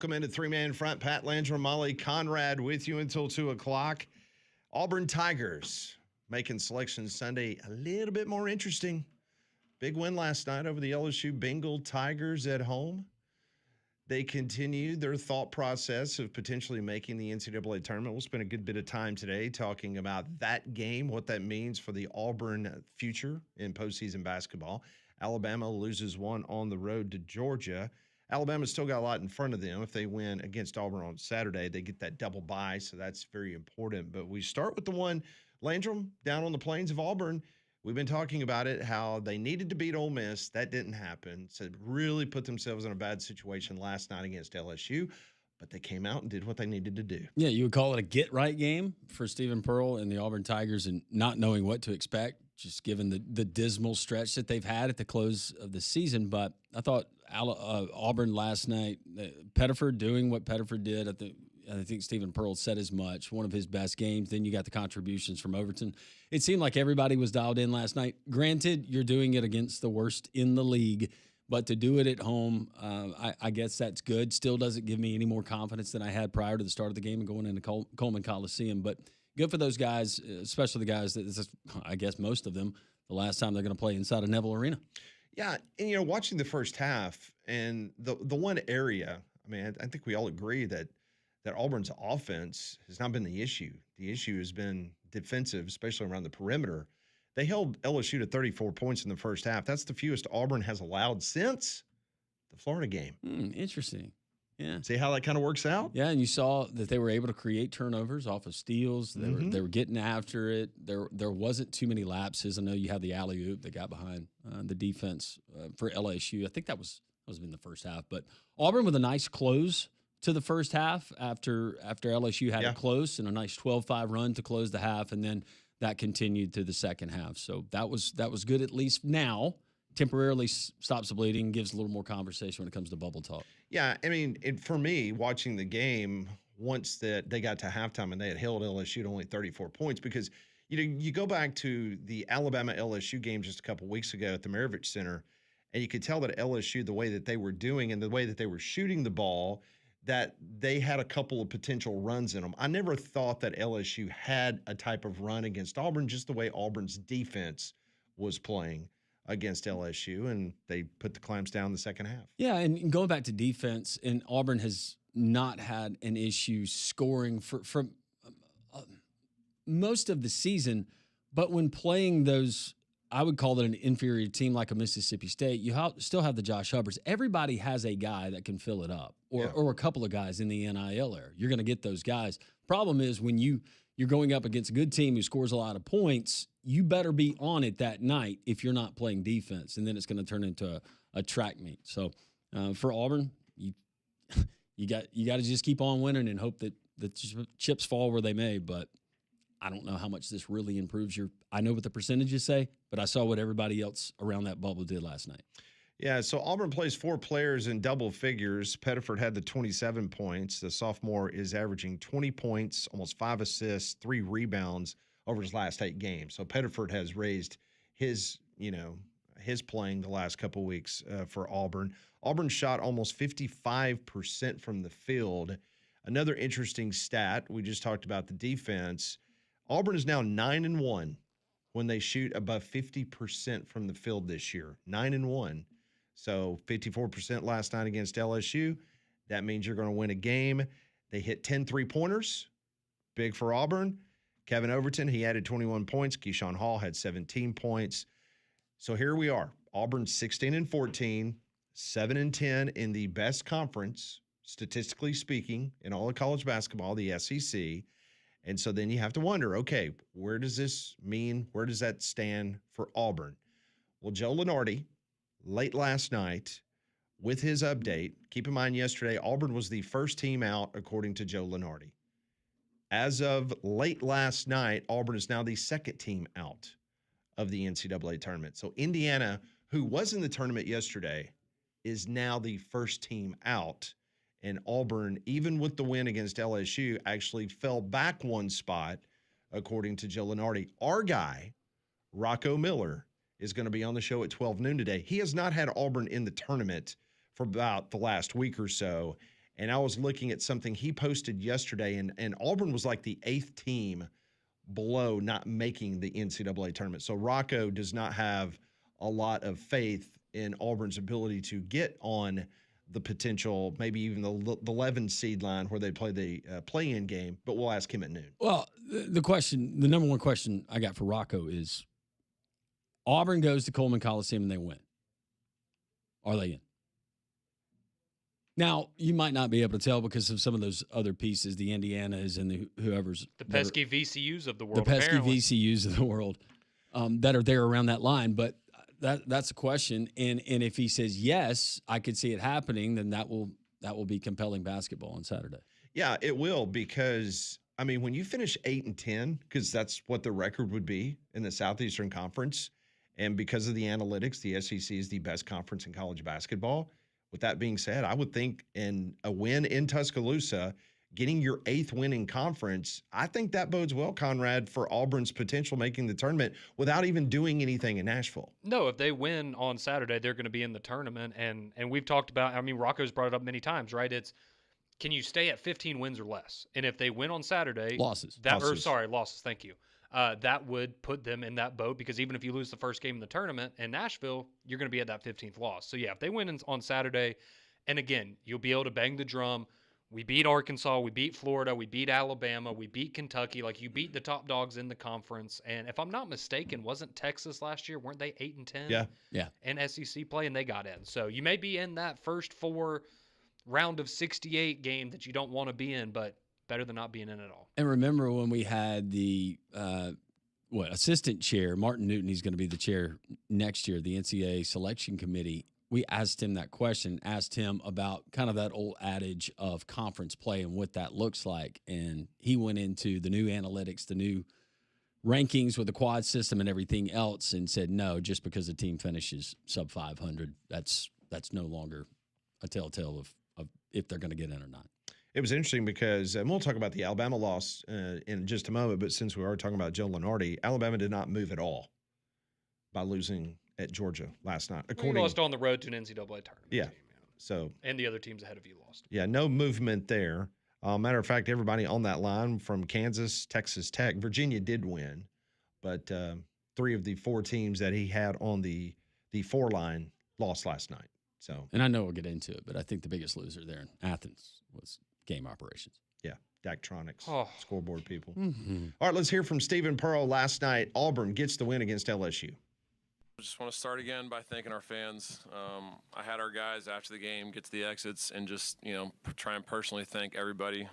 Welcome into three-man front. Pat Landrum, Molly Conrad with you until 2 o'clock. Auburn Tigers making Selection Sunday a little bit more interesting. Big win last night over the LSU Bengal Tigers at home. They continued their thought process of potentially making the NCAA tournament. We'll spend a good bit of time today talking about that game, what that means for the Auburn future in postseason basketball. Alabama loses one on the road to Georgia. Alabama's still got a lot in front of them. If they win against Auburn on Saturday, they get that double bye, so that's very important. But we start with the one, Landrum, down on the plains of Auburn. We've been talking about it, how they needed to beat Ole Miss. That didn't happen. So really put themselves in a bad situation last night against LSU. But they came out and did what they needed to do. Yeah, you would call it a get-right game for Stephen Pearl and the Auburn Tigers and not knowing what to expect, just given the dismal stretch that they've had at the close of the season. But I thought Auburn last night, Pettiford doing what Pettiford did. I think Stephen Pearl said as much, one of his best games. Then you got the contributions from Overton. It seemed like everybody was dialed in last night. Granted, you're doing it against the worst in the league, but to do it at home, I guess that's good. Still doesn't give me any more confidence than I had prior to the start of the game and going into Coleman Coliseum. But good for those guys, especially the guys that this is, I guess most of them, the last time they're going to play inside of Neville Arena. Yeah, and watching the first half and the one area, I think we all agree that Auburn's offense has not been the issue. The issue has been defensive, especially around the perimeter. They held LSU to 34 points in the first half. That's the fewest Auburn has allowed since the Florida game. Interesting. Yeah. See how that kind of works out? Yeah, and you saw that they were able to create turnovers off of steals. They were getting after it. There wasn't too many lapses. I know you had the alley-oop that got behind the defense for LSU. I think that was in the first half. But Auburn with a nice close to the first half after LSU had it close and a nice 12-5 run to close the half, and then that continued to the second half. So that was good, at least now. Temporarily stops the bleeding, gives a little more conversation when it comes to bubble talk. Yeah, for me, watching the game, once that they got to halftime and they had held LSU to only 34 points, because you go back to the Alabama-LSU game just a couple weeks ago at the Maravich Center, and you could tell that LSU, the way that they were doing and the way that they were shooting the ball, that they had a couple of potential runs in them. I never thought that LSU had a type of run against Auburn, just the way Auburn's defense was playing against LSU, and they put the clamps down in the second half. Yeah, and going back to defense, and Auburn has not had an issue scoring for most of the season, but when playing those, I would call it an inferior team like a Mississippi State, you still have the Josh Hubbards. Everybody has a guy that can fill it up, or a couple of guys in the NIL era. You're going to get those guys. Problem is when you're going up against a good team who scores a lot of points, you better be on it that night if you're not playing defense, and then it's going to turn into a track meet. So for Auburn, you got to just keep on winning and hope that the chips fall where they may. But I don't know how much this really improves I know what the percentages say, but I saw what everybody else around that bubble did last night. Yeah, so Auburn plays 4 players in double figures. Pettiford had the 27 points. The sophomore is averaging 20 points, almost 5 assists, 3 rebounds over his last 8 games. So Pettiford has raised his playing the last couple weeks for Auburn. Auburn shot almost 55% from the field. Another interesting stat, we just talked about the defense. Auburn is now 9-1 when they shoot above 50% from the field this year. 9-1. So 54% last night against LSU. That means you're going to win a game. They hit 10 3-pointers. Big for Auburn. Kevin Overton, he added 21 points. Keyshawn Hall had 17 points. So here we are. Auburn 16-14, 7-10 in the best conference, statistically speaking, in all of college basketball, the SEC. And so then you have to wonder, okay, where does this mean? Where does that stand for Auburn? Well, Joe Lunardi, late last night, with his update, keep in mind yesterday, Auburn was the first team out, according to Joe Lunardi. As of late last night, Auburn is now the second team out of the NCAA tournament. So Indiana, who was in the tournament yesterday, is now the first team out. And Auburn, even with the win against LSU, actually fell back one spot, according to Joe Lunardi. Our guy, Rocco Miller, is going to be on the show at 12 noon today. He has not had Auburn in the tournament for about the last week or so. And I was looking at something he posted yesterday, and Auburn was like the 8th team below not making the NCAA tournament. So Rocco does not have a lot of faith in Auburn's ability to get on the potential, maybe even the 11 seed line where they play the play-in game, but we'll ask him at noon. Well, the number one question I got for Rocco is Auburn goes to Coleman Coliseum and they win. Are they in? Now, you might not be able to tell because of some of those other pieces, the Indianas and the whoever's. The pesky VCUs of the world. The pesky VCUs of the world that are there around that line. But that's a question. And if he says yes, I could see it happening, then that will be compelling basketball on Saturday. Yeah, it will, because, I mean, when you finish 8-10, because that's what the record would be in the Southeastern Conference, and because of the analytics, the SEC is the best conference in college basketball. With that being said, I would think in a win in Tuscaloosa, getting your 8th win in conference, I think that bodes well, Conrad, for Auburn's potential making the tournament without even doing anything in Nashville. No, if they win on Saturday, they're going to be in the tournament. And we've talked about, I mean, Rocco's brought it up many times, right? It's, can you stay at 15 wins or less? And if they win on Saturday, losses. Losses. Thank you. That would put them in that boat, because even if you lose the first game in the tournament in Nashville, you're going to be at that 15th loss. So, yeah, if they win on Saturday, and again, you'll be able to bang the drum. We beat Arkansas, we beat Florida, we beat Alabama, we beat Kentucky. Like, you beat the top dogs in the conference. And if I'm not mistaken, wasn't Texas last year? Weren't they 8-10? Yeah. In SEC play, and they got in. So you may be in that first 4 round of 68 game that you don't want to be in, but better than not being in at all. And remember when we had the assistant chair, Martin Newton, he's going to be the chair next year, the NCAA selection committee. We asked him that question, asked him about kind of that old adage of conference play and what that looks like. And he went into the new analytics, the new rankings with the quad system and everything else, and said, no, just because a team finishes sub 500, that's no longer a telltale of if they're going to get in or not. It was interesting because, and we'll talk about the Alabama loss in just a moment, but since we are talking about Joe Lunardi, Alabama did not move at all by losing at Georgia last night. We lost on the road to an NCAA tournament. Yeah. Team, So, and the other teams ahead of you lost. Yeah, no movement there. Matter of fact, everybody on that line from Kansas, Texas Tech, Virginia did win, but 3 of the 4 teams that he had on the 4 line lost last night. So, and I know we'll get into it, but I think the biggest loser there in Athens was game operations. Yeah, Daktronics, Oh. scoreboard people. Mm-hmm. All right, let's hear from Stephen Pearl last night. Auburn gets the win against LSU. I just want to start again by thanking our fans. I had our guys after the game get to the exits and just, try and personally thank everybody.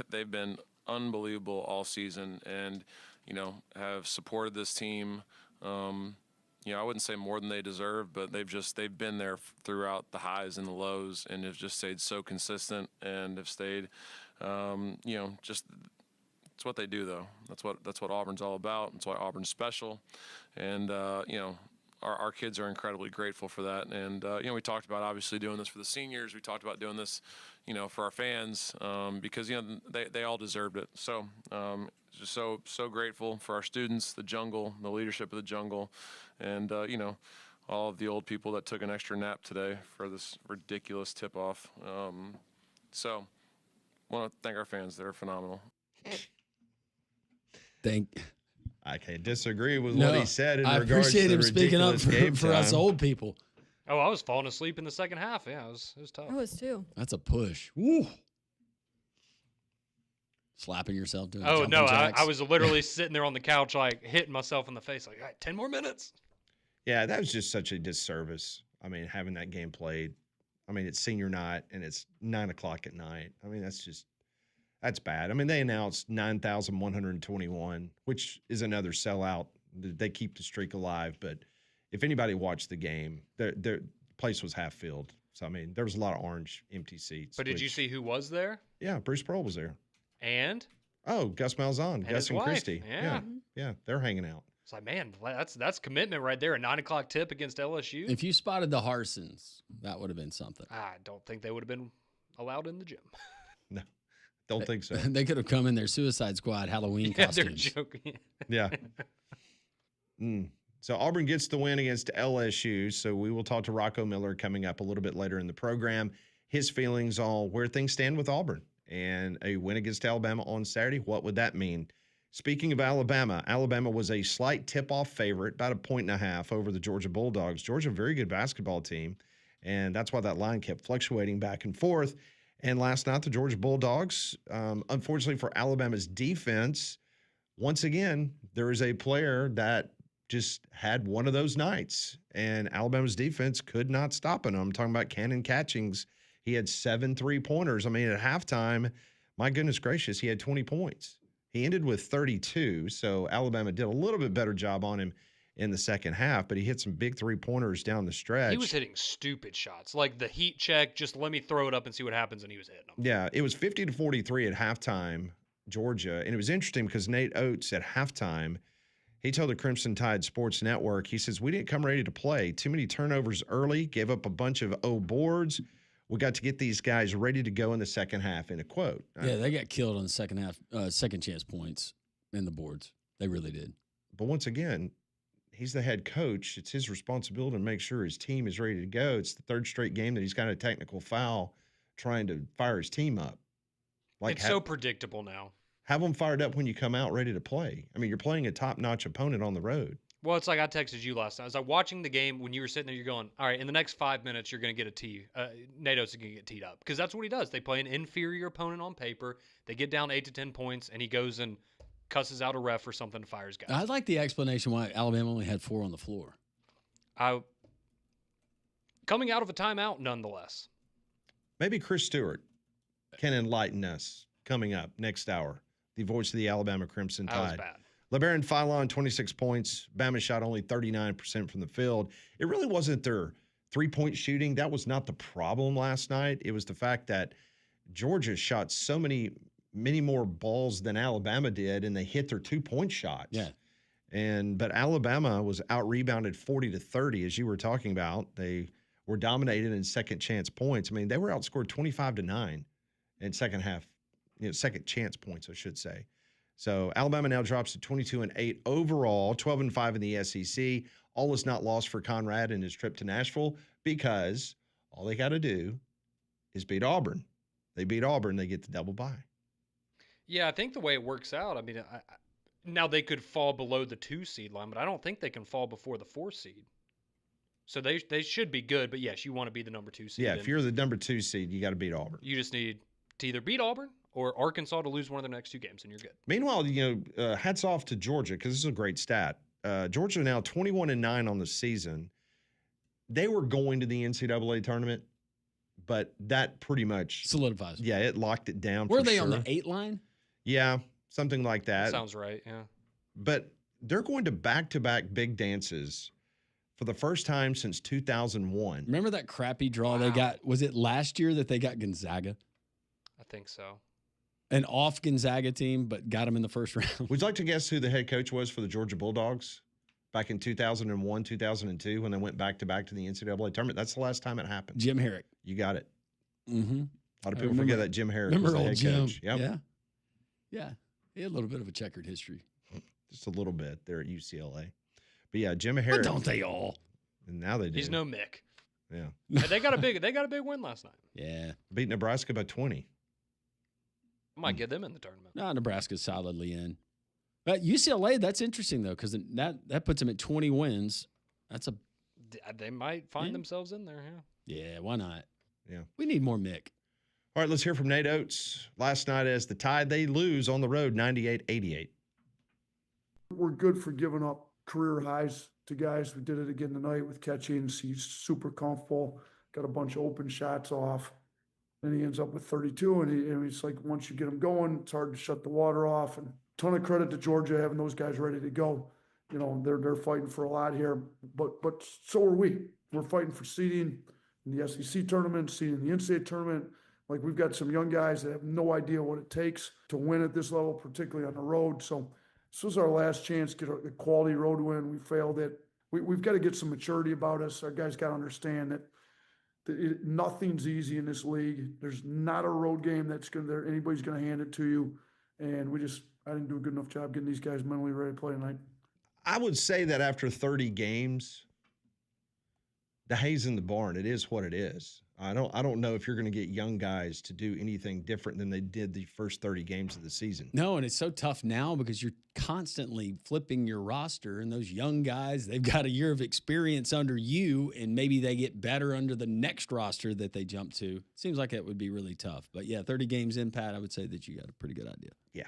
They've been unbelievable all season and, have supported this team. I wouldn't say more than they deserve, but they've been there throughout the highs and the lows and have just stayed so consistent and have stayed, just it's what they do though. That's what Auburn's all about. That's why Auburn's special. And, our kids are incredibly grateful for that. And, we talked about obviously doing this for the seniors. We talked about doing this, for our fans because, they all deserved it. So just so grateful for our students, the jungle, the leadership of the jungle, and, all of the old people that took an extra nap today for this ridiculous tip-off. So want to thank our fans. They're phenomenal. I can't disagree with what he said in regards to the appreciate him speaking up for us old people. Oh, I was falling asleep in the second half. Yeah, it was tough. I was too. That's a push. Woo. Slapping yourself doing Oh, jumping no, jacks. I was literally sitting there on the couch, like, hitting myself in the face, like, all right, 10 more minutes. Yeah, that was just such a disservice. I mean, having that game played. I mean, it's senior night, and it's 9 o'clock at night. I mean, that's bad. I mean, they announced 9,121, which is another sellout. They keep the streak alive. But if anybody watched the game, the place was half filled. So, I mean, there was a lot of orange, empty seats. But did you see who was there? Yeah, Bruce Pearl was there. And? Oh, Gus Malzahn, Gus and wife. Christy. Yeah, they're hanging out. It's like, man, that's commitment right there. A 9 o'clock tip against LSU. If you spotted the Harsons, that would have been something. I don't think they would have been allowed in the gym. No, don't think so. They could have come in their Suicide Squad Halloween costumes. They're joking. Yeah. So Auburn gets the win against LSU. So we will talk to Rocco Miller coming up a little bit later in the program. his feelings on where things stand with Auburn and a win against Alabama on Saturday. What would that mean? Speaking of Alabama, Alabama was a slight tip-off favorite, about 1.5 over the Georgia Bulldogs. Georgia, a very good basketball team, and that's why that line kept fluctuating back and forth. And last night, the Georgia Bulldogs, unfortunately for Alabama's defense, once again, there is a player that just had one of those nights, and Alabama's defense could not stop him. I'm talking about Cannon Catchings. He had 7 3-pointers. I mean, at halftime, my goodness gracious, he had 20 points. He ended with 32, so Alabama did a little bit better job on him in the second half, but he hit some big 3-pointers down the stretch. He was hitting stupid shots, like the heat check, just let me throw it up and see what happens, and he was hitting them. Yeah, it was 50-43 at halftime, Georgia, and it was interesting because Nate Oates at halftime, he told the Crimson Tide Sports Network, he says, we didn't come ready to play. Too many turnovers early, gave up a bunch of boards. We got to get these guys ready to go in the second half, in a quote. Yeah, they got killed on the second half, second chance points in the boards. They really did. But once again, he's the head coach. It's his responsibility to make sure his team is ready to go. It's the third straight game that he's got a technical foul trying to fire his team up. It's so predictable now. Have them fired up when you come out ready to play. I mean, you're playing a top-notch opponent on the road. Well, it's like I texted you last night. I was like watching the game when you were sitting there, you're going, all right, in the next 5 minutes, you're going to get a tee. Nate Oates is going to get teed up. Because that's what he does. They play an inferior opponent on paper. They get down 8 to 10 points, and he goes and cusses out a ref or something, fires guys. I like the explanation why Alabama only had 4 on the floor. Coming out of a timeout, nonetheless. Maybe Chris Stewart can enlighten us coming up next hour. The voice of the Alabama Crimson Tide. That was bad. LeBaron Philon, 26 points. Bama shot only 39% from the field. It really wasn't their three-point shooting. That was not the problem last night. It was the fact that Georgia shot so many more balls than Alabama did, and they hit their 2-point shots. Yeah. But Alabama was out-rebounded 40-30, as you were talking about. They were dominated in second chance points. I mean, they were outscored 25-9 in second half, second chance points, I should say. So Alabama now drops to 22-8 overall, 12-5 in the SEC. All is not lost for Conrad in his trip to Nashville because all they got to do is beat Auburn. They beat Auburn, they get the double bye. Yeah, I think the way it works out, I mean, now they could fall below the 2 seed line, but I don't think they can fall before the 4 seed. So they should be good, but yes, you want to be the number 2 seed. Yeah, if you're the number 2 seed, you got to beat Auburn. You just need to either beat Auburn or Arkansas to lose one of their next 2 games, and you're good. Meanwhile, hats off to Georgia because this is a great stat. Georgia now 21-9 on the season. They were going to the NCAA tournament, but that pretty much solidifies. Yeah, it locked it down. Were they on the 8 line? Yeah, something like that. Sounds right. Yeah. But they're going to back-to-back big dances for the first time since 2001. Remember that crappy draw they got? Was it last year that they got Gonzaga? I think so. An off Gonzaga team, but got them in the first round. Would you like to guess who the head coach was for the Georgia Bulldogs back in 2001, 2002 when they went back-to-back to the NCAA tournament? That's the last time it happened. Jim Herrick. You got it. Mm-hmm. A lot of people forget that Jim Herrick was the head coach. Yep. Yeah. Yeah. He had a little bit of a checkered history. Just a little bit there at UCLA. But yeah, Jim Herrick. But don't they all? And now they do. He's no Mick. Yeah. They got a big win last night. Yeah. Beat Nebraska by 20. I might get them in the tournament. No, Nebraska's solidly in. But UCLA, that's interesting though, because that puts them at 20 wins. They might find themselves in there. Yeah. Yeah. Why not? Yeah. We need more Mick. All right, let's hear from Nate Oates. Last night as the Tide, they lose on the road 98-88. We're good for giving up career highs to guys. We did it again tonight with Catchings. He's super comfortable, got a bunch of open shots off. And he ends up with 32, and he's like, once you get him going, it's hard to shut the water off. And ton of credit to Georgia having those guys ready to go. They're fighting for a lot here, but so are we. We're fighting for seeding in the SEC tournament, seeding in the NCAA tournament. Like, we've got some young guys that have no idea what it takes to win at this level, particularly on the road. So this was our last chance to get a quality road win. We failed it. We've got to get some maturity about us. Our guys got to understand that nothing's easy in this league. There's not a road game anybody's going to hand it to you. And I didn't do a good enough job getting these guys mentally ready to play tonight. I would say that after 30 games, the hay's in the barn. It is what it is. I don't know if you're going to get young guys to do anything different than they did the first 30 games of the season. No, and it's so tough now because you're constantly flipping your roster, and those young guys, they've got a year of experience under you, and maybe they get better under the next roster that they jump to. Seems like it would be really tough. But yeah, 30 games in, Pat, I would say that you got a pretty good idea. Yeah,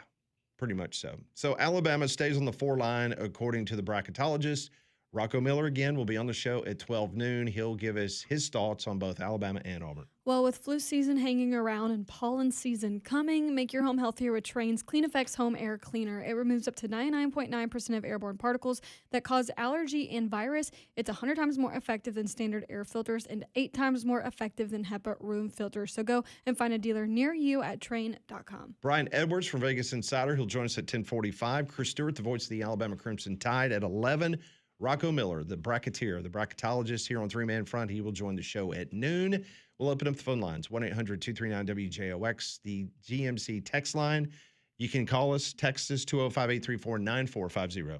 pretty much so. So Alabama stays on the 4 line, according to the bracketologist. Rocco Miller, again, will be on the show at 12 noon. He'll give us his thoughts on both Alabama and Auburn. Well, with flu season hanging around and pollen season coming, make your home healthier with Trane's Clean Effects Home Air Cleaner. It removes up to 99.9% of airborne particles that cause allergy and virus. It's 100 times more effective than standard air filters and 8 times more effective than HEPA room filters. So go and find a dealer near you at Trane.com. Brian Edwards from Vegas Insider. He'll join us at 10:45. Chris Stewart, the voice of the Alabama Crimson Tide, at 11. Rocco Miller, the bracketeer, the bracketologist here on Three Man Front. He will join the show at noon. We'll open up the phone lines, 1-800-239-WJOX, the GMC text line. You can call us, text us, 205-834-9450.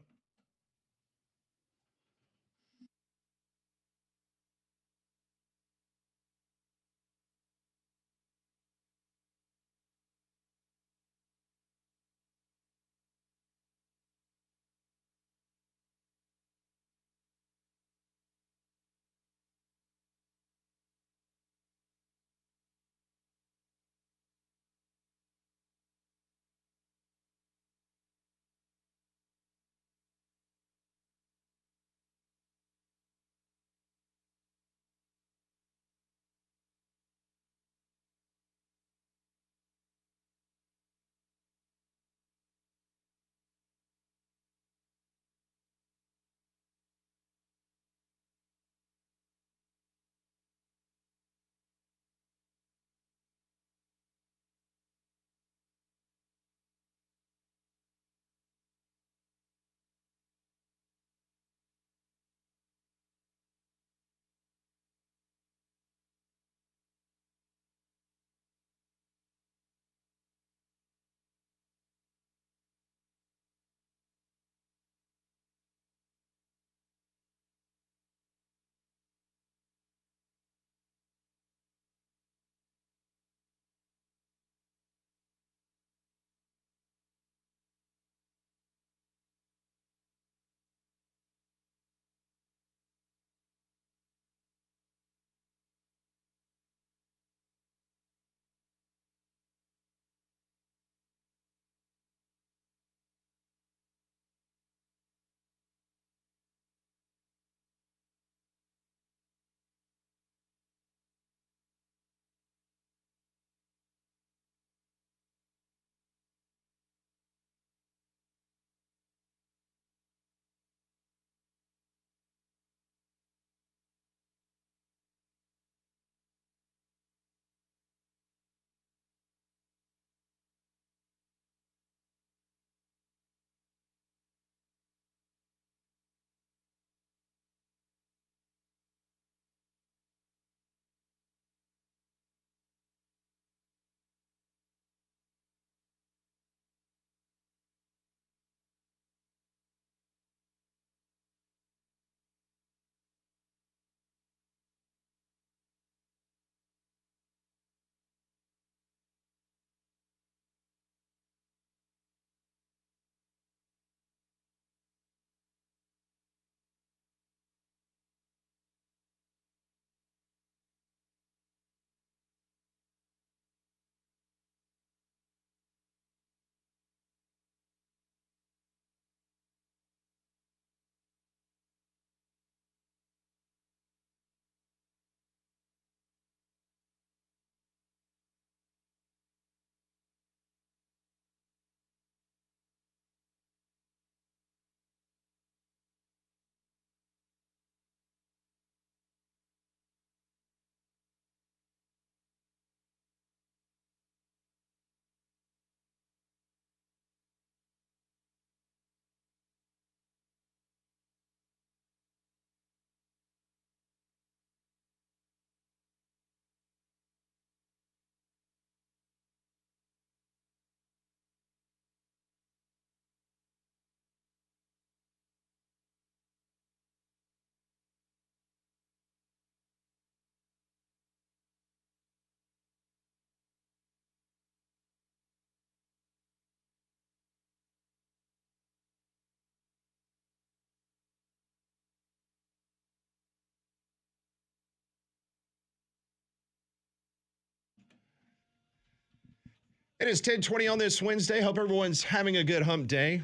It is 10:20 on this Wednesday. Hope everyone's having a good hump day.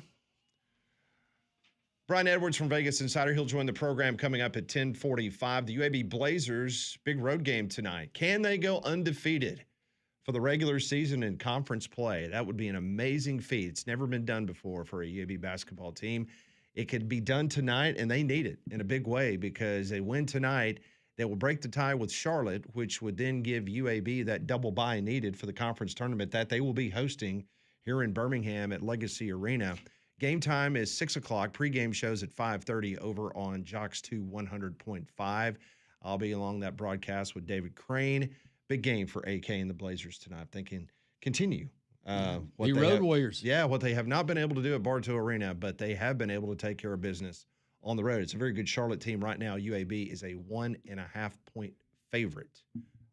Brian Edwards from Vegas Insider. He'll join the program coming up at 10:45. The UAB Blazers, big road game tonight. Can they go undefeated for the regular season in conference play? That would be an amazing feat. It's never been done before for a UAB basketball team. It could be done tonight, and they need it in a big way because they win tonight. They will break the tie with Charlotte, which would then give UAB that double bye needed for the conference tournament that they will be hosting here in Birmingham at Legacy Arena. Game time is 6 o'clock. Pre-game shows at 5:30 over on Jocks 2 100.5. I'll be along that broadcast with David Crane. Big game for AK and the Blazers tonight. They can continue. The Road Warriors. Yeah, what they have not been able to do at Bartow Arena, but they have been able to take care of business on the road. It's a very good Charlotte team right now. UAB is a 1.5-point favorite,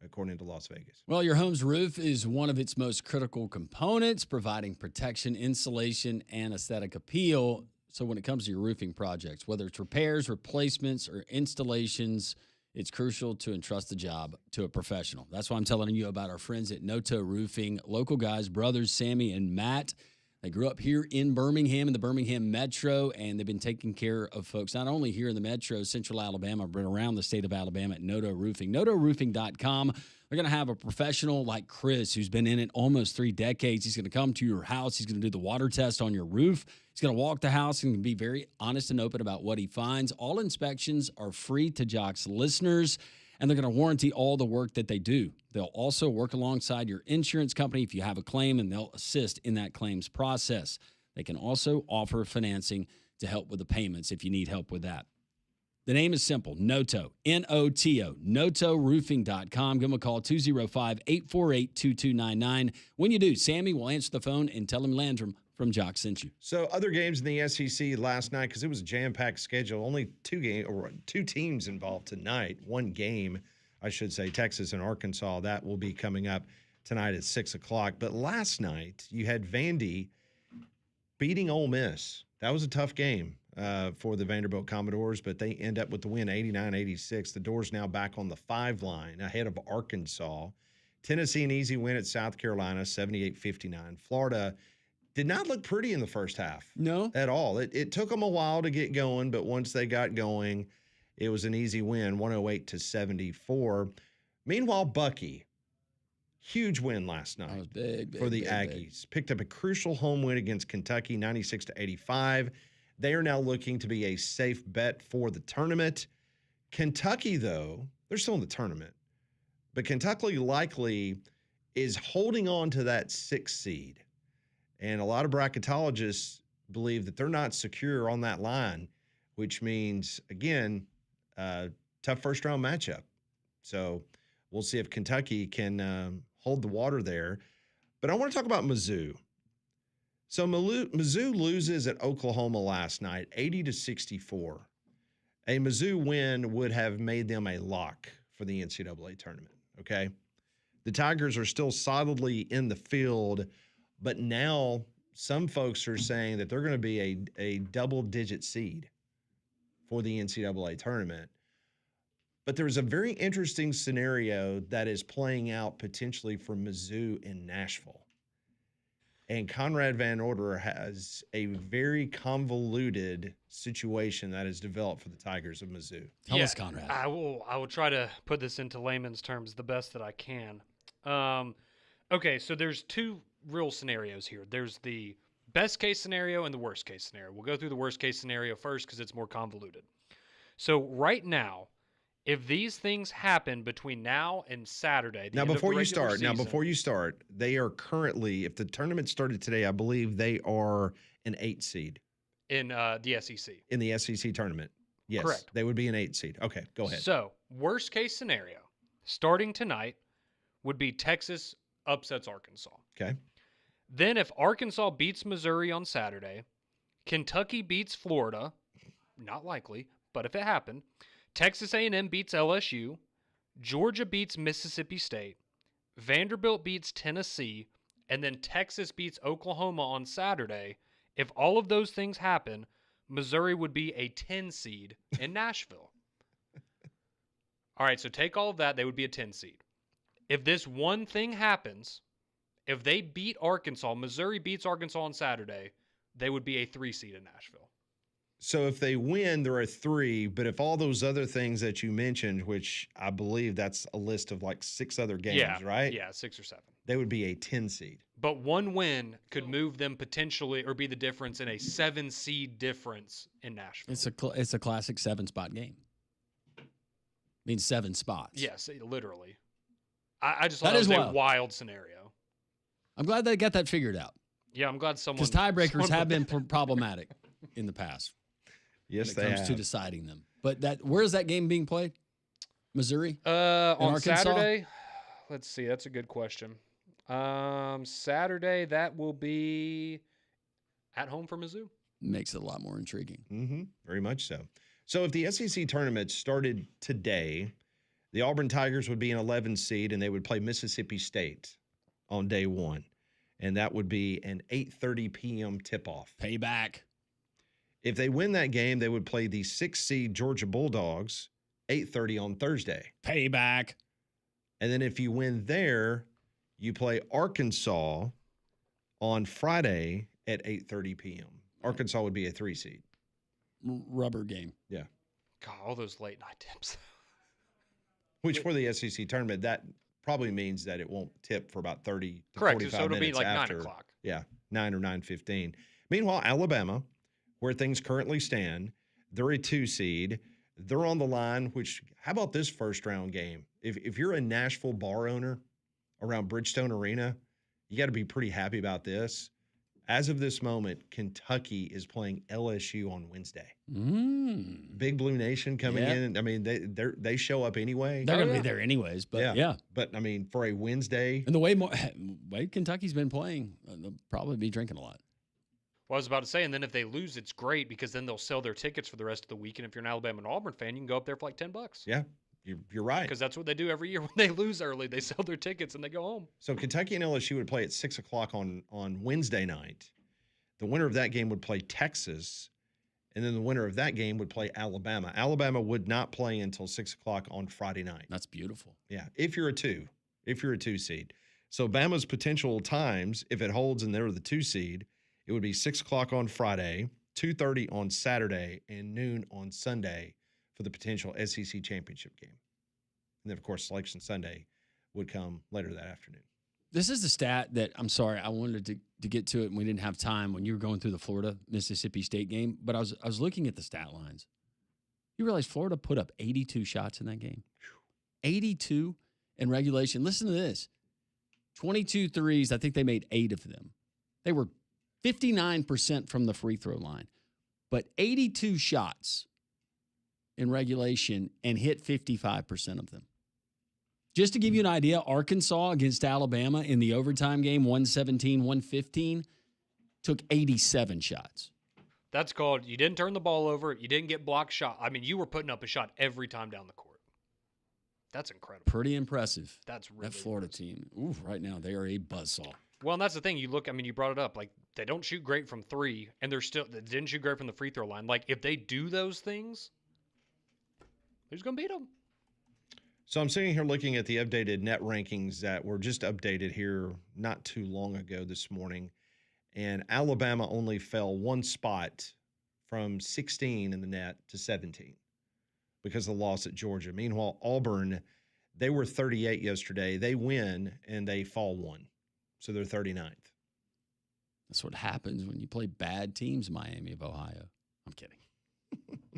according to Las Vegas. Well, your home's roof is one of its most critical components, providing protection, insulation, and aesthetic appeal. So when it comes to your roofing projects, whether it's repairs, replacements, or installations, it's crucial to entrust the job to a professional. That's why I'm telling you about our friends at Noto Roofing, local guys, brothers Sammy and Matt. They grew up here in Birmingham, in the Birmingham Metro, and they've been taking care of folks not only here in the Metro, Central Alabama, but around the state of Alabama at Noto Roofing. NotoRoofing.com. They're going to have a professional like Chris, who's been in it almost 3 decades. He's going to come to your house. He's going to do the water test on your roof. He's going to walk the house and be very honest and open about what he finds. All inspections are free to Jocks listeners, and they're going to warranty all the work that they do. They'll also work alongside your insurance company if you have a claim, and they'll assist in that claims process. They can also offer financing to help with the payments if you need help with that. The name is simple, Noto, N-O-T-O, NotoRoofing.com. Give them a call, 205-848-2299. When you do, Sammy will answer the phone and tell him Landrum from Jock sent you. So other games in the SEC last night, because it was a jam-packed schedule, only two teams involved tonight. One game, I should say, Texas and Arkansas. That will be coming up tonight at 6 o'clock. But last night, you had Vandy beating Ole Miss. That was a tough game for the Vanderbilt Commodores, but they end up with the win 89-86. The Doors now back on the 5 line ahead of Arkansas. Tennessee, an easy win at South Carolina, 78-59. Florida did not look pretty in the first half. No. At all. It took them a while to get going, but once they got going, it was an easy win, 108-74. Meanwhile, Bucky, huge win last night. That was big for the Aggies. Picked up a crucial home win against Kentucky, 96-85. They are now looking to be a safe bet for the tournament. Kentucky, though, they're still in the tournament. But Kentucky likely is holding on to that 6th seed. And a lot of bracketologists believe that they're not secure on that line, which means, again, tough first-round matchup. So we'll see if Kentucky can hold the water there. But I want to talk about Mizzou. So Mizzou loses at Oklahoma last night, 80-64. A Mizzou win would have made them a lock for the NCAA tournament, okay? The Tigers are still solidly in the field, but now some folks are saying that they're going to be a double-digit seed for the NCAA tournament. But there's a very interesting scenario that is playing out potentially for Mizzou in Nashville. And Conrad Van Order has a very convoluted situation that has developed for the Tigers of Mizzou. Tell us, Conrad. I will try to put this into layman's terms the best that I can. Okay, so there's 2 real scenarios here. There's the best case scenario and the worst case scenario. We'll go through the worst case scenario first because it's more convoluted. So right now, if these things happen between now and Saturday, before you start, they are currently, if the tournament started today, I believe they are an 8 seed in the SEC. In the SEC tournament, yes, correct. They would be an 8 seed. Okay, go ahead. So worst case scenario, starting tonight, would be Texas upsets Arkansas. Okay. Then if Arkansas beats Missouri on Saturday, Kentucky beats Florida, not likely, but if it happened, Texas A&M beats LSU, Georgia beats Mississippi State, Vanderbilt beats Tennessee, and then Texas beats Oklahoma on Saturday. If all of those things happen, Missouri would be a 10 seed in Nashville. All right, so take all of that, they would be a 10 seed. If this one thing happens If they beat Arkansas, Missouri beats Arkansas on Saturday, they would be a 3 seed in Nashville. So if they win, they're a 3. But if all those other things that you mentioned, which I believe that's a list of like 6 other games, right? Yeah, 6 or 7. They would be a 10 seed. But one win could move them potentially or be the difference in a 7 seed difference in Nashville. It's a classic 7-spot game. Means 7 spots. Yes, literally. I just thought that was a wild scenario. I'm glad they got that figured out. Yeah, I'm glad someone. Because tiebreakers have been problematic in the past. Yes, when it comes to deciding them. But where is that game being played? Missouri? On Arkansas? Saturday? Let's see. That's a good question. Saturday, that will be at home for Mizzou. Makes it a lot more intriguing. Mm-hmm. Very much so. So if the SEC tournament started today, the Auburn Tigers would be an 11 seed, and they would play Mississippi State on day 1. And that would be an 8:30 p.m. tip-off. Payback. If they win that game, they would play the 6th seed Georgia Bulldogs, 8:30 on Thursday. Payback. And then if you win there, you play Arkansas on Friday at 8:30 p.m. Arkansas would be a 3 seed. Rubber game. Yeah. God, all those late night tips. Which for the SEC tournament, that probably means that it won't tip for about 30 to Correct. 45 So it'll minutes be like after. 9 o'clock. Yeah, 9 or 9:15. Meanwhile, Alabama, where things currently stand, they're a 2 seed. They're on the line, which, how about this first round game? If you're a Nashville bar owner around Bridgestone Arena, you got to be pretty happy about this. As of this moment, Kentucky is playing LSU on Wednesday. Big Blue Nation coming in. I mean, they show up anyway. They're going to be there anyways, but yeah. But, I mean, for a Wednesday. And the way Kentucky's been playing, they'll probably be drinking a lot. Well, I was about to say, and then if they lose, it's great because then they'll sell their tickets for the rest of the week. And if you're an Alabama and Auburn fan, you can go up there for like $10. Yeah, you're right. Because that's what they do every year when they lose early. They sell their tickets and they go home. So Kentucky and LSU would play at 6 o'clock on Wednesday night. The winner of that game would play Texas, and then the winner of that game would play Alabama. Alabama would not play until 6 o'clock on Friday night. That's beautiful. Yeah, if you're a 2 seed. So Bama's potential times, if it holds and they're the 2 seed, it would be 6 o'clock on Friday, 2:30 on Saturday, and noon on Sunday for the potential SEC championship game. And then, of course, Selection Sunday would come later that afternoon. This is the stat that, I'm sorry, I wanted to get to it and we didn't have time when you were going through the Florida-Mississippi State game, but I was looking at the stat lines. You realize Florida put up 82 shots in that game? 82 in regulation. Listen to this. 22 threes, I think they made 8 of them. They were 59% from the free throw line, but 82 shots in regulation and hit 55% of them. Just to give you an idea, Arkansas against Alabama in the overtime game, 117-115, took 87 shots. That's called you didn't turn the ball over. You didn't get blocked shot. I mean, you were putting up a shot every time down the court. That's incredible. Pretty impressive. That's really that Florida impressive. team. Ooh, right now they are a buzzsaw. Well, and that's the thing. You look, I mean, you brought it up. Like, they don't shoot great from 3, and they didn't shoot great from the free throw line. Like, if they do those things, who's going to beat them? So I'm sitting here looking at the updated net rankings that were just updated here not too long ago this morning. And Alabama only fell 1 spot from 16 in the net to 17 because of the loss at Georgia. Meanwhile, Auburn, they were 38 yesterday. They win, and they fall 1. So they're 39th. That's what happens when you play bad teams, Miami of Ohio. I'm kidding.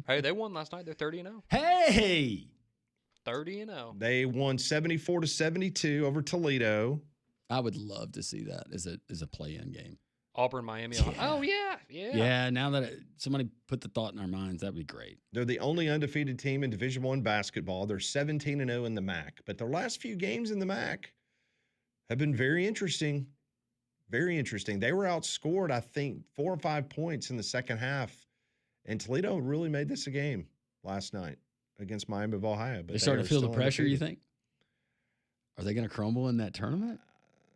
Hey, they won last night. They're 30-0. Hey! 30-0. They won 74-72 over Toledo. I would love to see that as a play-in game. Auburn, Miami. Yeah. Oh, yeah. Yeah, now that somebody put the thought in our minds, that'd be great. They're the only undefeated team in Division I basketball. They're 17-0 in the MAC. But their last few games in the MAC have been very interesting. Very interesting. They were outscored, I think, 4 or 5 points in the second half. And Toledo really made this a game last night against Miami of Ohio. But they starting to feel the pressure, undefeated. you think? Are they going to crumble in that tournament?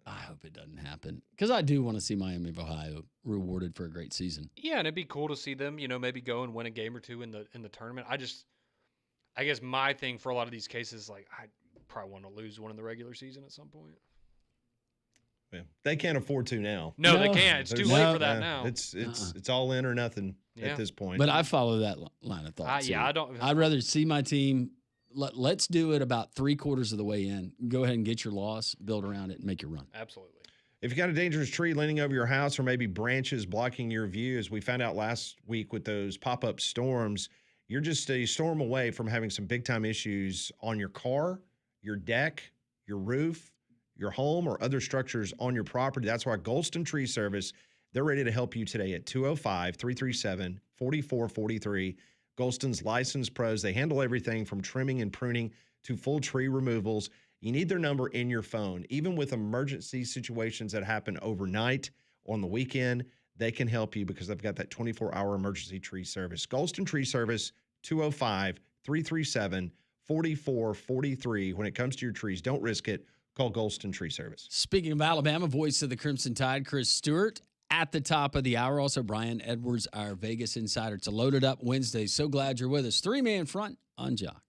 I hope it doesn't happen because I do want to see Miami of Ohio rewarded for a great season. Yeah, and it'd be cool to see them, maybe go and win a game or 2 in the tournament. I guess my thing for a lot of these cases, like, I probably want to lose one in the regular season at some point. Yeah, they can't afford to now. No, they No. can't. It's too There's- late for that Yeah, now. It's all in or nothing Yeah. at this point. But I follow that line of thought. Yeah, too. I don't. I'd rather see my team. Let's do it about 3/4 of the way in. Go ahead and get your loss, build around it, and make your run. Absolutely. If you got a dangerous tree leaning over your house or maybe branches blocking your view, as we found out last week with those pop-up storms, you're just a storm away from having some big-time issues on your car, your deck, your roof, your home, or other structures on your property. That's why Golston Tree Service, they're ready to help you today at 205-337-4443. Golston's licensed pros. They handle everything from trimming and pruning to full tree removals. You need their number in your phone. Even with emergency situations that happen overnight or on the weekend, they can help you because they've got that 24-hour emergency tree service. Golston Tree Service, 205-337-4443. When it comes to your trees, don't risk it. Call Golston Tree Service. Speaking of Alabama, voice of the Crimson Tide, Chris Stewart, at the top of the hour. Also, Brian Edwards, our Vegas insider. It's a loaded up Wednesday. So glad you're with us. 3-man front on Jocks.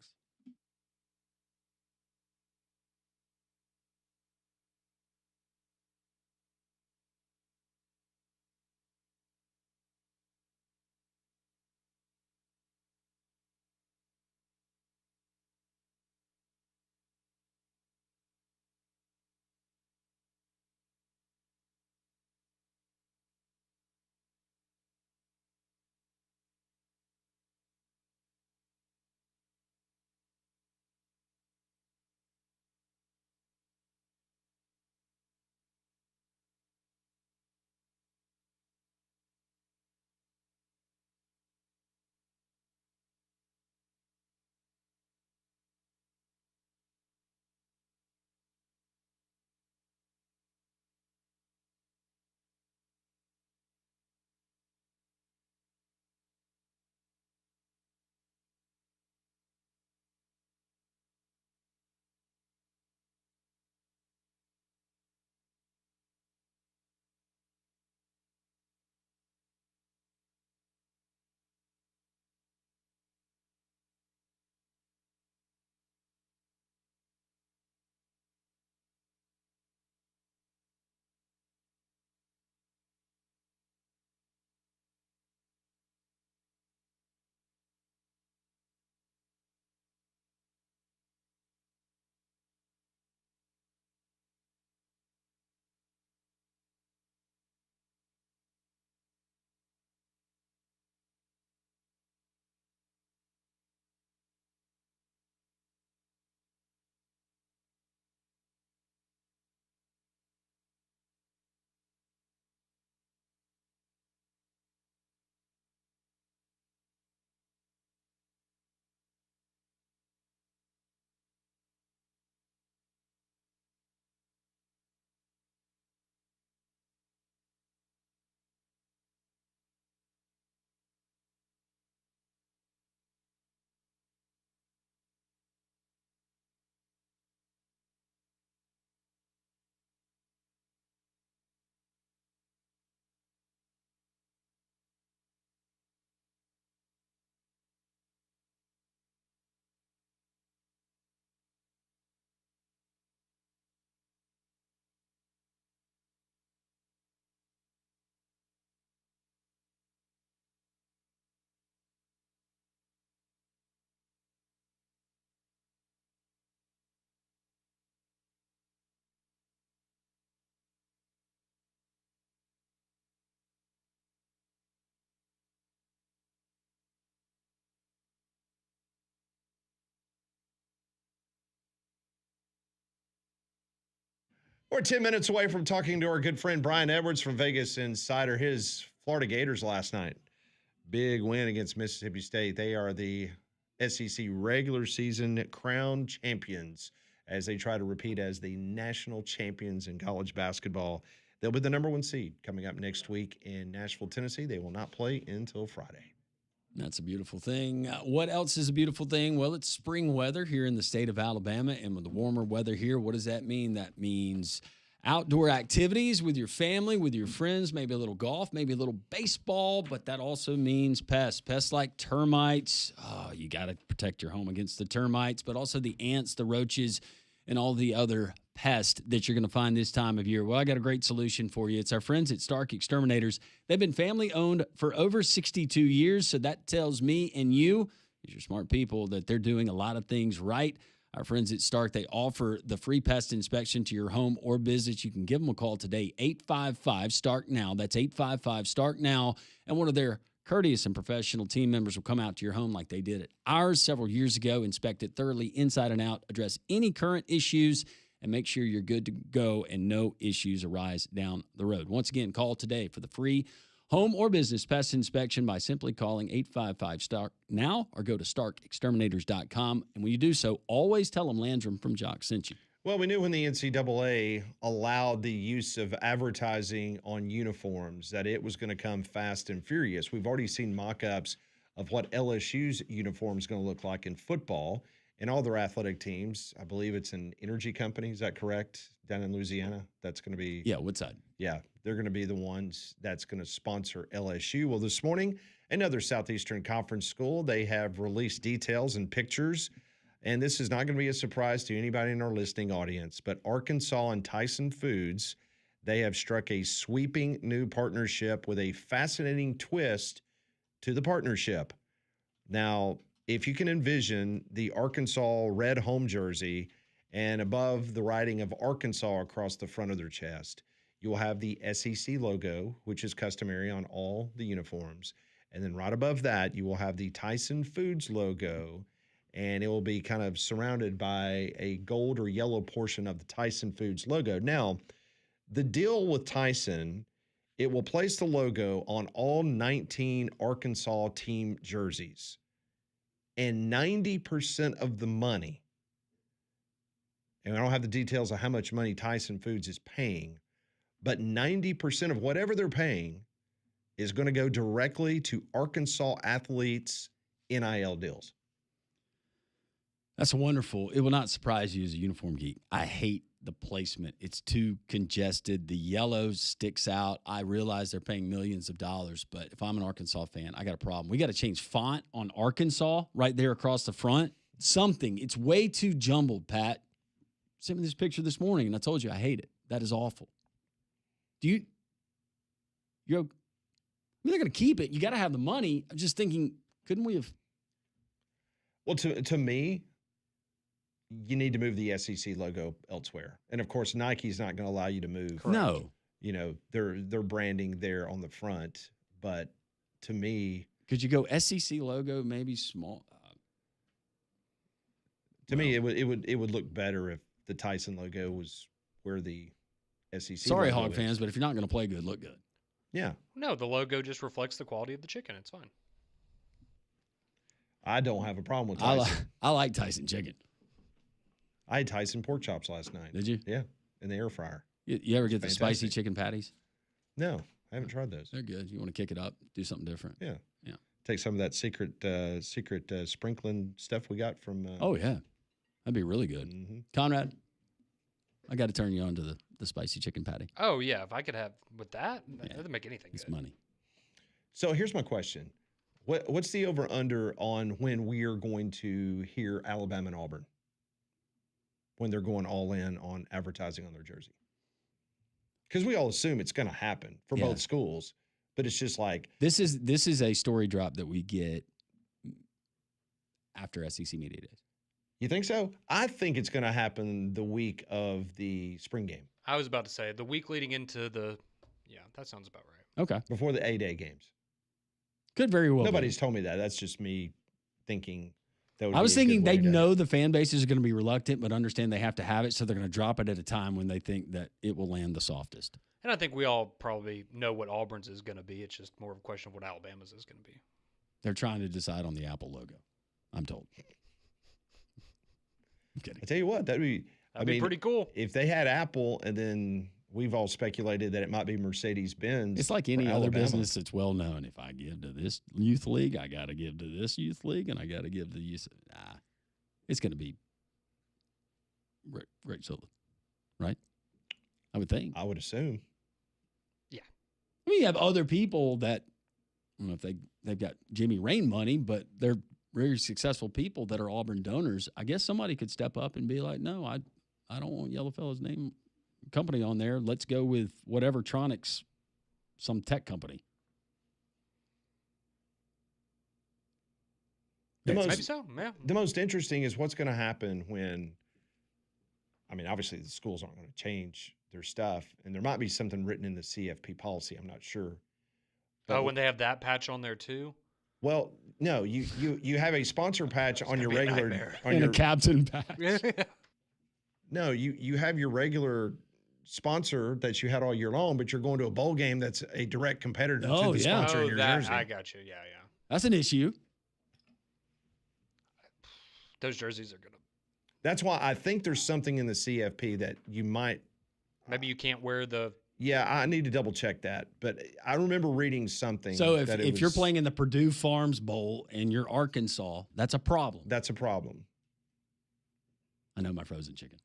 We're 10 minutes away from talking to our good friend Brian Edwards from Vegas Insider. His Florida Gators last night. Big win against Mississippi State. They are the SEC regular season crown champions as they try to repeat as the national champions in college basketball. They'll be the number 1 seed coming up next week in Nashville, Tennessee. They will not play until Friday. That's a beautiful thing. What else is a beautiful thing? Well, it's spring weather here in the state of Alabama, and with the warmer weather here, what does that mean? That means outdoor activities with your family, with your friends, maybe a little golf, maybe a little baseball, but that also means pests like termites. Oh, you got to protect your home against the termites, but also the ants, the roaches, and all the other pest that you're going to find this time of year? Well, I got a great solution for you. It's our friends at Stark Exterminators. They've been family owned for over 62 years. So that tells me and you, because you're smart people, that they're doing a lot of things right. Our friends at Stark, they offer the free pest inspection to your home or business. You can give them a call today, 855-STARK-NOW. That's 855-STARK-NOW. And one of their courteous and professional team members will come out to your home like they did at ours several years ago, inspect it thoroughly inside and out, address any current issues, and make sure you're good to go and no issues arise down the road. Once again, call today for the free home or business pest inspection by simply calling 855-STARK-NOW or go to starkexterminators.com. And when you do so, always tell them Landrum from Jock sent you. Well, we knew when the NCAA allowed the use of advertising on uniforms that it was going to come fast and furious. We've already seen mock-ups of what LSU's uniform is going to look like in football and all their athletic teams. I believe it's an energy company. Is that correct? Down in Louisiana? That's going to be... Yeah, Woodside. Yeah, they're going to be the ones that's going to sponsor LSU. Well, this morning, another Southeastern Conference school, they have released details and pictures. And this is not going to be a surprise to anybody in our listening audience, but Arkansas and Tyson Foods, they have struck a sweeping new partnership with a fascinating twist to the partnership. Now, if you can envision the Arkansas red home jersey and above the writing of Arkansas across the front of their chest, you will have the SEC logo, which is customary on all the uniforms. And then right above that, you will have the Tyson Foods logo, and it will be kind of surrounded by a gold or yellow portion of the Tyson Foods logo. Now, the deal with Tyson, it will place the logo on all 19 Arkansas team jerseys. And 90% of the money, and I don't have the details of how much money Tyson Foods is paying, but 90% of whatever they're paying is going to go directly to Arkansas athletes' NIL deals. That's wonderful. It will not surprise you as a uniform geek. I hate the placement. It's too congested. The yellow sticks out. I realize they're paying millions of dollars, but if I'm an Arkansas fan, I got a problem. We got to change font on Arkansas right there across the front. Something. It's way too jumbled, Pat. Sent me this picture this morning, and I told you I hate it. That is awful. You're I mean, they're going to keep it. You got to have the money. I'm just thinking, couldn't we have? Well, to me, you need to move the SEC logo elsewhere. And of course, Nike's not going to allow you to move. No. You know, their branding there on the front. But to me, could you go SEC logo, maybe small? To me, it would look better if the Tyson logo was where the SEC. Sorry, logo Hog is. fans, but if you're not going to play good, look good. Yeah. No, the logo just reflects the quality of the chicken. It's fine. I don't have a problem with Tyson. I like Tyson chicken. I had Tyson pork chops last night. Did you? Yeah, in the air fryer. You ever get the spicy Fantastic. chicken patties? No, I haven't tried those. They're good. You want to kick it up, do something different. Yeah. Yeah. Take some of that secret sprinkling stuff we got from. Oh, yeah. That'd be really good. Mm-hmm. Conrad, I got to turn you on to the spicy chicken patty. Oh, yeah. If I could have with that, Yeah. that doesn't make anything It's good. money. So here's my question: What's the over under on when we are going to hear Alabama and Auburn when they're going all in on advertising on their jersey? Because we all assume it's going to happen for Yeah. both schools, but it's just like This is a story drop that we get after SEC Media Days. you think so? I think it's going to happen the week of the spring game I was about to say the week leading into yeah, that sounds about right. Okay. before the A-Day games. Could very well be. Nobody's told me that. That's just me thinking. That would I be was a good thinking way they to- know the fan bases are going to be reluctant, but understand they have to have it, so they're going to drop it at a time when they think that it will land the softest. And I think we all probably know what Auburn's is going to be. It's just more of a question of what Alabama's is going to be. They're trying to decide on the Apple logo, I'm told. I'm kidding. I tell you what, that'd be Pretty cool. if they had Apple, and then we've all speculated that it might be Mercedes-Benz. It's like for any other Alabama. business that's well known. If I give to this youth league, I got to give to this youth league, and I got to give to the youth. It's going to be Rick Silva, right? I would think. I would assume. I mean, you have other people that, I don't know if they've got Jimmy Rain money, but they're very successful people that are Auburn donors. I guess somebody could step up and be like, no, I don't want Yellowfellow's name company on there. Let's go with whatever Tronics, some tech company. Maybe so. Yeah. The most interesting is what's going to happen when, I mean, obviously the schools aren't going to change their stuff, and there might be something written in the CFP policy. I'm not sure. But When they have that patch on there too. well, no, you have a sponsor patch on your be a regular nightmare. on And your a captain patch. no, you have your regular sponsor that you had all year long, but you're going to a bowl game that's a direct competitor to Oh, the yeah. sponsor in your jersey. I got you. Yeah. That's an issue. Those jerseys are gonna. That's why I think there's something in the CFP that you might. Maybe you can't wear the. Yeah, I need to double check that, but I remember reading something. So that it if you're was- playing in the Purdue Farms Bowl and you're Arkansas, that's a problem. that's a problem. I know my frozen chicken.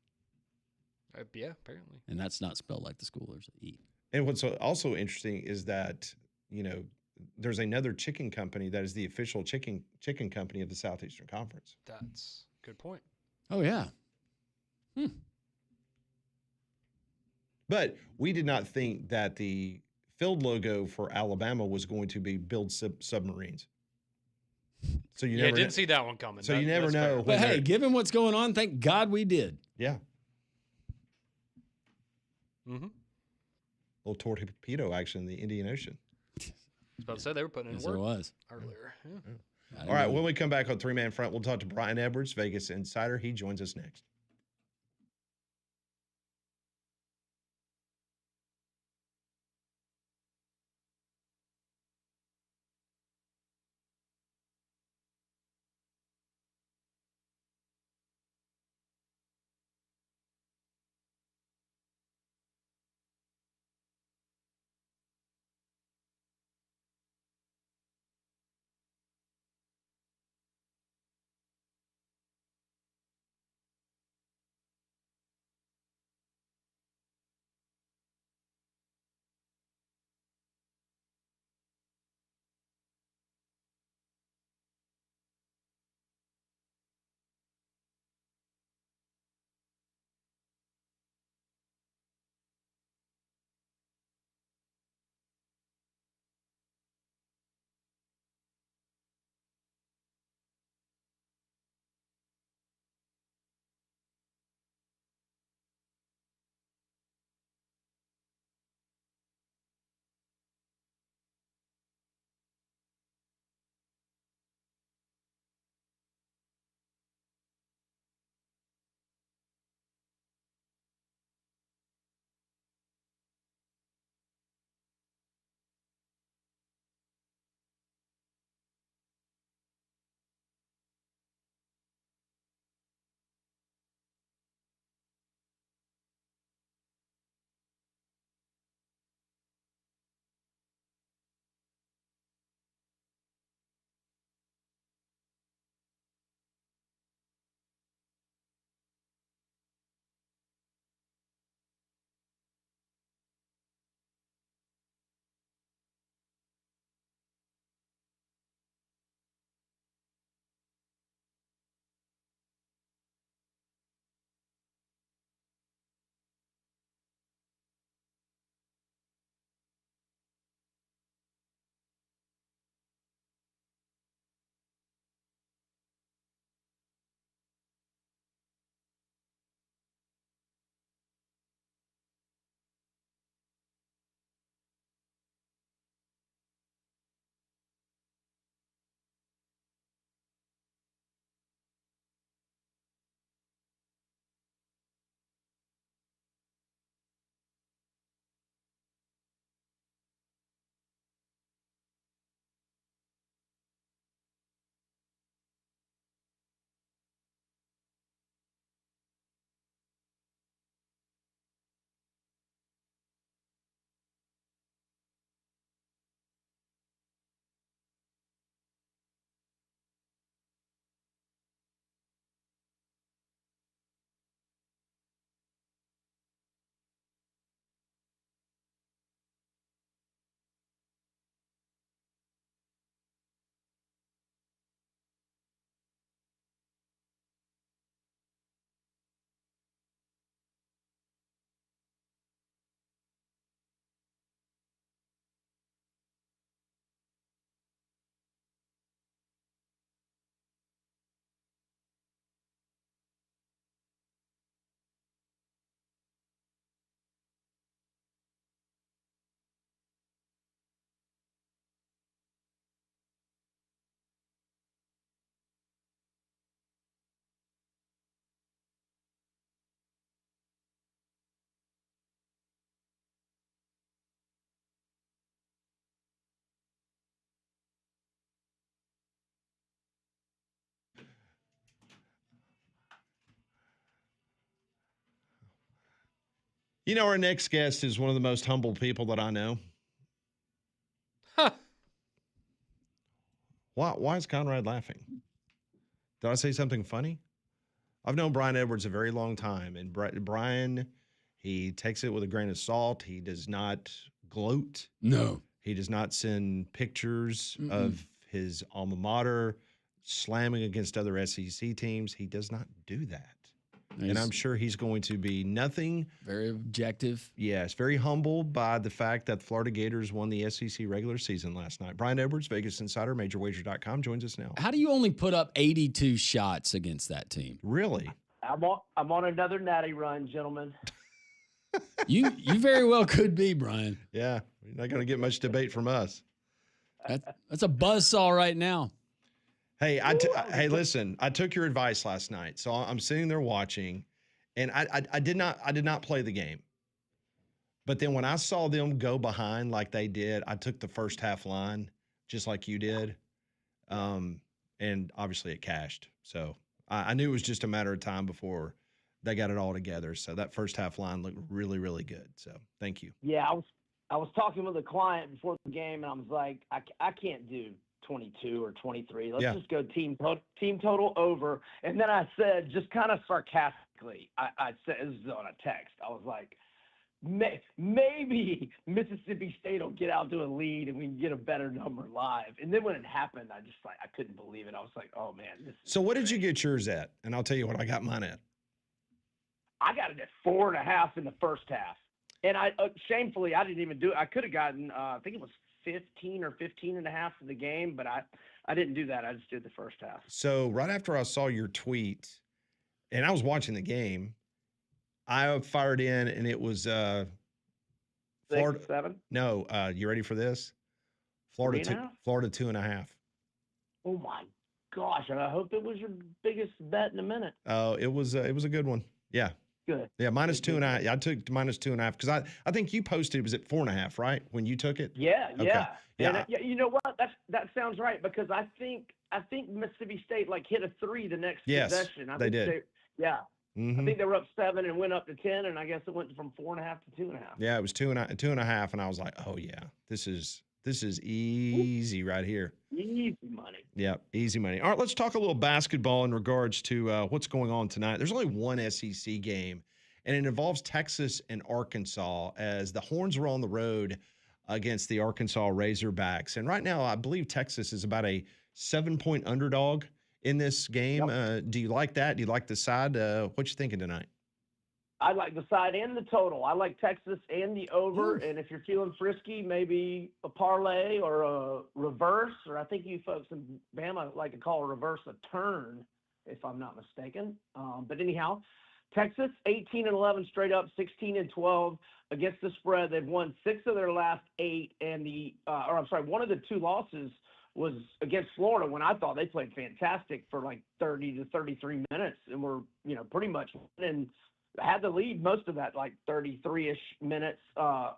Yeah, apparently. And that's not spelled like the school. There's an E. And what's also interesting is that, there's another chicken company that is the official chicken company of the Southeastern Conference. That's a good point. Oh, yeah. But we did not think that the field logo for Alabama was going to be build submarines. So you never didn't see that one coming. So you never that's fair. know. But hey, given what's going on, thank God we did. Yeah. Mm-hmm. Little torpedo action in the Indian Ocean. I was about to say they were putting in Yes, it work was. earlier. Yeah. I don't All right, know. when we come back on Three Man Front, we'll talk to Brian Edwards, Vegas Insider. He joins us next. You know, our next guest is one of the most humble people that I know. Huh. Why is Conrad laughing? Did I say something funny? I've known Brian Edwards a very long time, and Brian, he takes it with a grain of salt. He does not gloat. No. He does not send pictures of his alma mater slamming against other SEC teams. He does not do that. And I'm sure he's going to be nothing. Very objective. Yes, very humbled by the fact that the Florida Gators won the SEC regular season last night. Brian Edwards, Vegas Insider, MajorWager.com, joins us now. How do you only put up 82 shots against that team? Really? I'm on another natty run, gentlemen. You very well could be, Brian. Yeah, you're not going to get much debate from us. That's a buzzsaw right now. Hey, hey, listen, I took your advice last night. So I'm sitting there watching, and I did not play the game. But then when I saw them go behind like they did, I took the first half line just like you did. And obviously it cashed. So I knew it was just a matter of time before they got it all together. So that first half line looked really, really good. So thank you. Yeah, I was talking with a client before the game, and I was like, I can't do 22 or 23. Let's just go team total over. And then I said, just kind of sarcastically, I said, this is on a text. I was like, maybe Mississippi State will get out to a lead and we can get a better number live. And then when it happened, I couldn't believe it. I was like, oh man. So what did you get yours at? And I'll tell you what I got mine at. I got it at 4.5 in the first half. And I shamefully, I didn't even do it. I could have gotten, I think it was 15 or 15.5 for the game, but I didn't do that. I just did the first half. So right after I saw your tweet, and I was watching the game, I fired in, and it was Florida 6-7. No, you ready for this? Florida 2.5. Oh my gosh! And I hope it was your biggest bet in a minute. Oh, it was a good one. Yeah. Good. Yeah, -2.5. I took -2.5 because I think you posted, was it 4.5, right? When you took it? Yeah, okay. yeah. Yeah. And, you know what? That sounds right, because I think Mississippi State hit a 3 the next possession. They did. Yeah. Mm-hmm. I think they were up 7 and went up to 10, and I guess it went from 4.5 to 2.5. Yeah, it was 2.5, and I was like, oh yeah, this is easy right here. Easy money. Yeah, easy money. All right, let's talk a little basketball in regards to what's going on tonight. There's only one SEC game, and it involves Texas and Arkansas, as the Horns were on the road against the Arkansas Razorbacks. And right now, I believe Texas is about a 7-point underdog in this game. Yep. Do you like that? Do you like the side? What you thinking tonight? I like the side and the total. I like Texas and the over. And if you're feeling frisky, maybe a parlay or a reverse, or I think you folks in Bama like to call a reverse a turn, if I'm not mistaken. But anyhow, Texas 18-11 straight up, 16-12 against the spread. They've won 6 of their last 8, and one of the 2 losses was against Florida, when I thought they played fantastic for 30 to 33 minutes and were pretty much winning. Had the lead most of that 33-ish minutes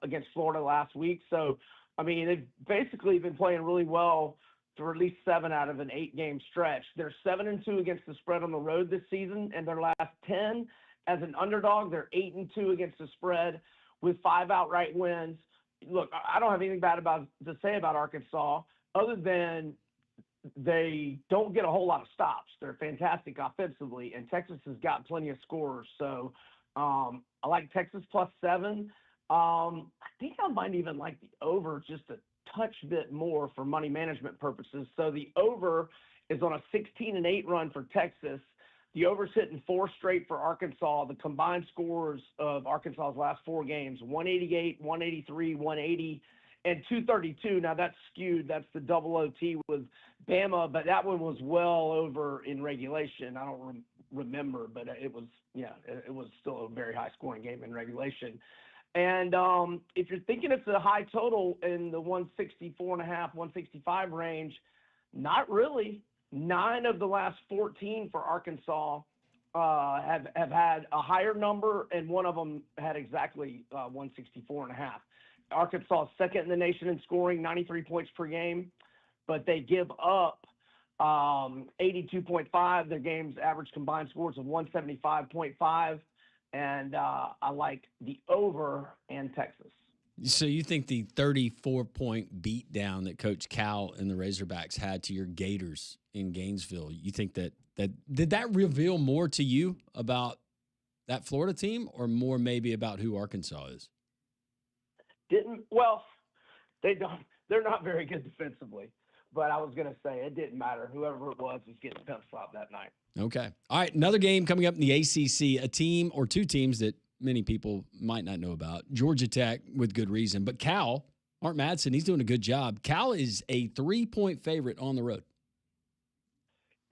against Florida last week. So, I mean, they've basically been playing really well for at least 7 out of an 8-game stretch. They're 7-2 against the spread on the road this season, and their last 10 as an underdog, they're 8-2 against the spread with 5 outright wins. Look, I don't have anything bad to say about Arkansas, other than they don't get a whole lot of stops. They're fantastic offensively, and Texas has got plenty of scorers. So I like Texas +7. I think I might even like the over just a touch bit more for money management purposes. So the over is on a 16-8 run for Texas. The over's hitting 4 straight for Arkansas. The combined scores of Arkansas's last 4 games, 188, 183, 180, and 232. Now that's skewed. That's the double OT with Bama, but that one was well over in regulation. I don't remember, but it was still a very high scoring game in regulation. And if you're thinking it's a high total in the 164.5, 165 range, not really. 9 of the last 14 for Arkansas have had a higher number, and one of them had exactly 164.5. Arkansas is second in the nation in scoring, 93 points per game, but they give up 82.5. Their game's average combined scores of 175.5. and I like the over and Texas. So you think the 34-point beatdown that Coach Cal and the Razorbacks had to your Gators in Gainesville, you think that did that reveal more to you about that Florida team, or more maybe about who Arkansas is? They're not very good defensively, but I was going to say it didn't matter. Whoever it was getting pencil out that night. Okay. All right. Another game coming up in the ACC, a team or two teams that many people might not know about. Georgia Tech, with good reason. But Cal, Art Madsen, he's doing a good job. Cal is a 3-point favorite on the road.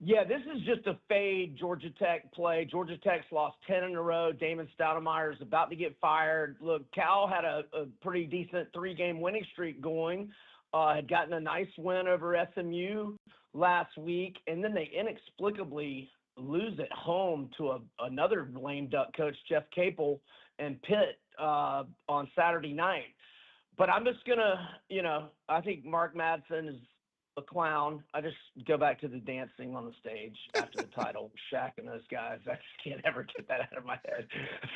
Yeah, this is just a fade Georgia Tech play. Georgia Tech's lost 10 in a row. Damon Stoudemire is about to get fired. Look, Cal had a pretty decent 3-game winning streak going. Had gotten a nice win over SMU last week, and then they inexplicably lose at home to another lame duck coach, Jeff Capel, and Pitt on Saturday night. But I'm just going to, I think Mark Madsen is a clown. I just go back to the dancing on the stage after the title, Shaq and those guys. I just can't ever get that out of my head.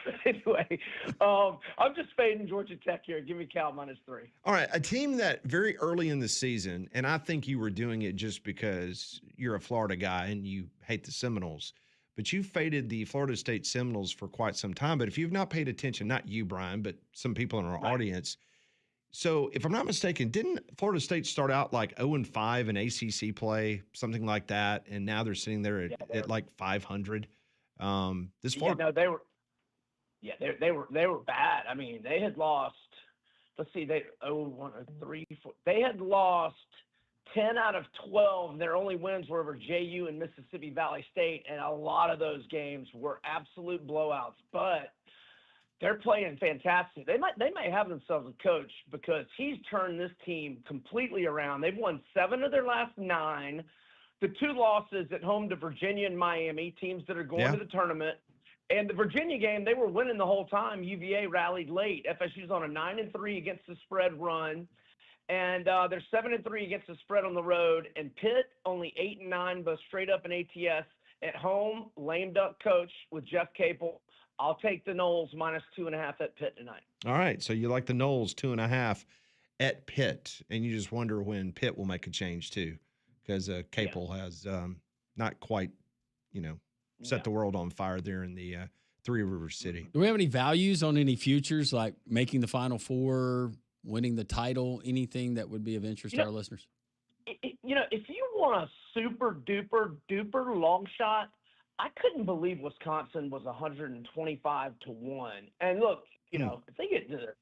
But anyway, I'm just fading Georgia Tech here. Give me Cal -3. All right, a team that very early in the season, and I think you were doing it just because you're a Florida guy and you hate the Seminoles, but you faded the Florida State Seminoles for quite some time. But if you've not paid attention, not you, Brian, but some people in our audience. So if I'm not mistaken, didn't Florida State start out like 0-5 in ACC play, something like that, and now they're sitting there at like 500? They were bad. I mean, they had lost. Let's see, they had lost 10 out of 12. Their only wins were over JU and Mississippi Valley State, and a lot of those games were absolute blowouts. But they're playing fantastic. They may have themselves a coach because he's turned this team completely around. They've won 7 of their last 9. The 2 losses at home to Virginia and Miami, teams that are going to the tournament. And the Virginia game, they were winning the whole time. UVA rallied late. FSU's on a 9-3 against the spread run. And they're 7-3 against the spread on the road. And Pitt only 8-9, both straight up in ATS. At home, lame duck coach with Jeff Capel. I'll take the Noles -2.5 at Pitt tonight. All right, so you like the Noles 2.5 at Pitt, and you just wonder when Pitt will make a change too, because Capel has not quite, set the world on fire there in the Three Rivers City. Do we have any values on any futures, like making the Final Four, winning the title, anything that would be of interest to our listeners? If you want a super duper long shot, I couldn't believe Wisconsin was 125-1. And look, if they get to the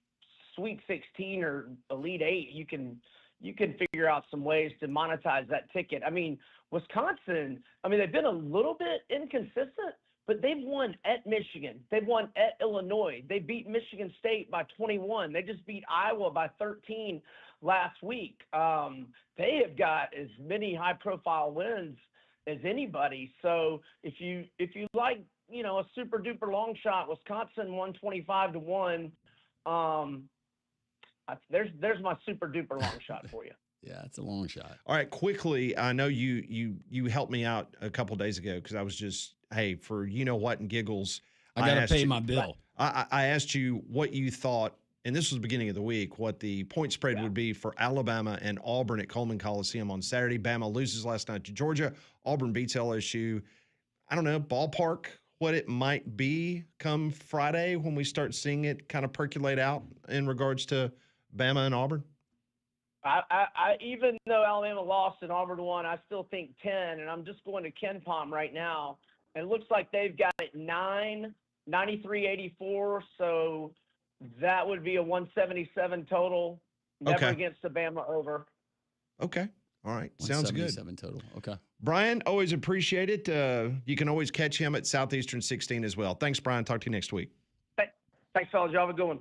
Sweet 16 or Elite 8, you can figure out some ways to monetize that ticket. I mean, Wisconsin, they've been a little bit inconsistent, but they've won at Michigan. They've won at Illinois. They beat Michigan State by 21. They just beat Iowa by 13 last week. They have got as many high-profile wins as anybody. So if you like, a super duper long shot, Wisconsin 125-1. There's my super duper long shot for you. Yeah, it's a long shot. All right, quickly, I know you helped me out a couple days ago because I was just, for and giggles. I got to pay my bill. I asked you what you thought, and this was the beginning of the week, what the point spread would be for Alabama and Auburn at Coleman Coliseum on Saturday. Bama loses last night to Georgia. Auburn beats LSU. I don't know, ballpark what it might be come Friday when we start seeing it kind of percolate out in regards to Bama and Auburn? I even though Alabama lost and Auburn won, I still think 10, and I'm just going to Ken Palm right now, and it looks like they've got it 93-84, so that would be a 177 total. Never against the Bama over. Okay. All right. Sounds good. 177 total. Okay. Brian, always appreciate it. You can always catch him at Southeastern 16 as well. Thanks, Brian. Talk to you next week. Thanks, fellas. Y'all have a good one.